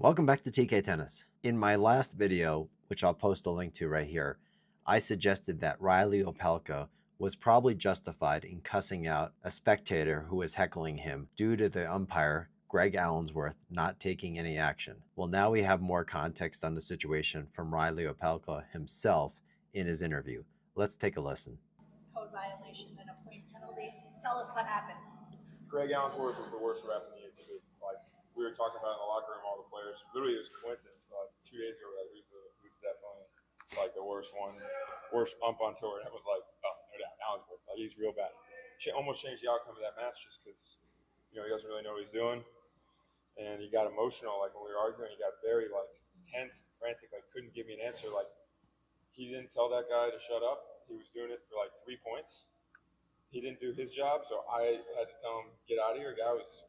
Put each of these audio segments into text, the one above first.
Welcome back to TK Tennis. In my last video, which I'll post a link to right here, I suggested that Reilly Opelka was probably justified in cussing out a spectator who was heckling him due to the umpire, Greg Allensworth, not taking any action. Well, now we have more context on the situation from Reilly Opelka himself in his interview. Let's take a listen. Code violation and a point penalty. Tell us what happened. Greg Allensworth is the worst ref in the ATP. Like we were talking about in the locker room, all the players. Literally, it was a coincidence. But like 2 days ago, like, who's definitely like the worst one, worst ump on tour. And it was like, oh, no doubt, Allensworth. Like he's real bad. Almost changed the outcome of that match just because he doesn't really know what he's doing, and he got emotional. Like when we were arguing, he got very like tense and frantic. Like couldn't give me an answer. Like he didn't tell that guy to shut up. He was doing it for like 3 points. He didn't do his job, so I had to tell him, get out of here. The guy was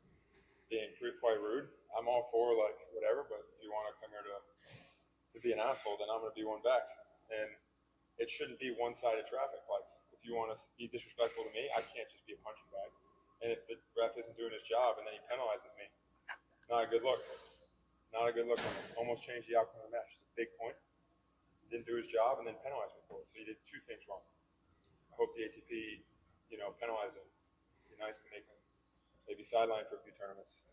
being quite rude. I'm all for like whatever, but if you want to come here to be an asshole, then I'm going to be one back. And it shouldn't be one-sided traffic. Like if you want to be disrespectful to me, I can't just be a punching bag. And if the ref isn't doing his job and then he penalizes me, not a good look. Not a good look. Almost changed the outcome of the match. It's a big point. Didn't do his job and then penalized me for it. So he did 2 things wrong. I hope the ATP penalize him. It'd be nice to make him maybe sideline for a few tournaments.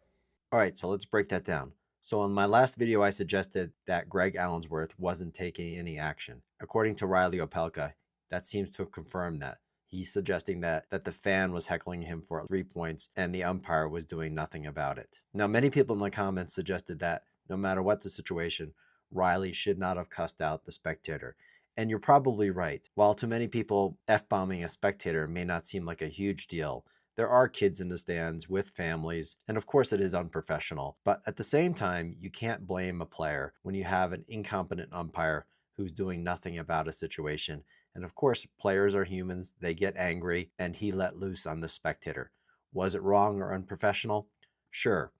All right, so let's break that down. So in my last video, I suggested that Greg Allensworth wasn't taking any action. According to Reilly Opelka, that seems to confirm that. He's suggesting that the fan was heckling him for 3 points and the umpire was doing nothing about it. Now, many people in the comments suggested that no matter what the situation, Reilly should not have cussed out the spectator. And you're probably right. While to many people, F-bombing a spectator may not seem like a huge deal, there are kids in the stands with families, and of course it is unprofessional. But at the same time, you can't blame a player when you have an incompetent umpire who's doing nothing about a situation. And of course, players are humans, they get angry, and he let loose on the spectator. Was it wrong or unprofessional? Sure.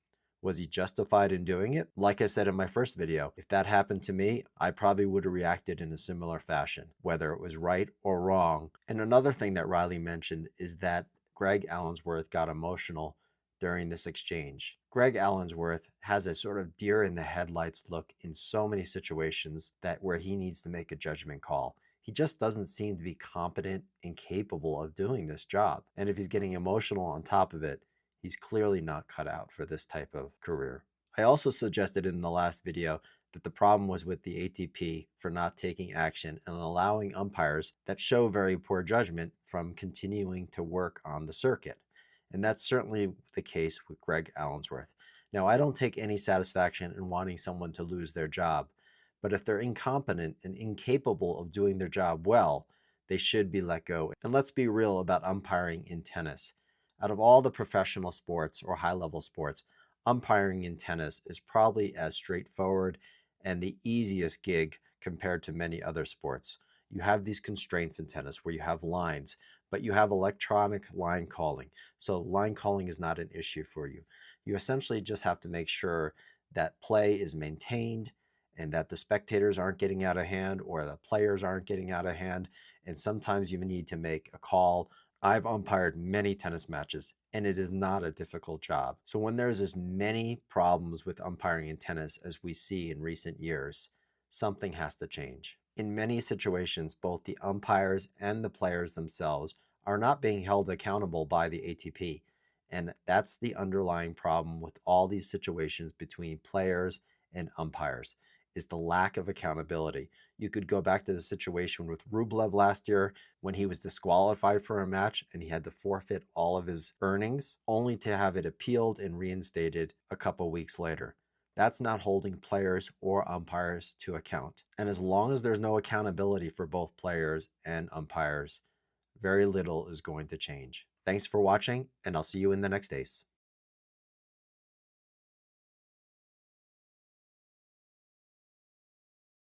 Was he justified in doing it? Like I said in my first video, if that happened to me, I probably would have reacted in a similar fashion, whether it was right or wrong. And another thing that Reilly mentioned is that Greg Allensworth got emotional during this exchange. Greg Allensworth has a sort of deer in the headlights look in so many situations that where he needs to make a judgment call. He just doesn't seem to be competent and capable of doing this job. And if he's getting emotional on top of it, he's clearly not cut out for this type of career. I also suggested in the last video that the problem was with the ATP for not taking action and allowing umpires that show very poor judgment from continuing to work on the circuit. And that's certainly the case with Greg Allensworth. Now, I don't take any satisfaction in wanting someone to lose their job, but if they're incompetent and incapable of doing their job well, they should be let go. And let's be real about umpiring in tennis. Out of all the professional sports or high-level sports, umpiring in tennis is probably as straightforward and the easiest gig compared to many other sports. You have these constraints in tennis where you have lines, but you have electronic line calling. So line calling is not an issue for you. You essentially just have to make sure that play is maintained and that the spectators aren't getting out of hand or the players aren't getting out of hand. And sometimes you need to make a call. I've umpired many tennis matches, and it is not a difficult job. So when there's as many problems with umpiring in tennis as we see in recent years, something has to change. In many situations, both the umpires and the players themselves are not being held accountable by the ATP. And that's the underlying problem with all these situations between players and umpires, is the lack of accountability. You could go back to the situation with Rublev last year when he was disqualified for a match and he had to forfeit all of his earnings, only to have it appealed and reinstated a couple weeks later. That's not holding players or umpires to account. And as long as there's no accountability for both players and umpires, very little is going to change. Thanks for watching, and I'll see you in the next ace.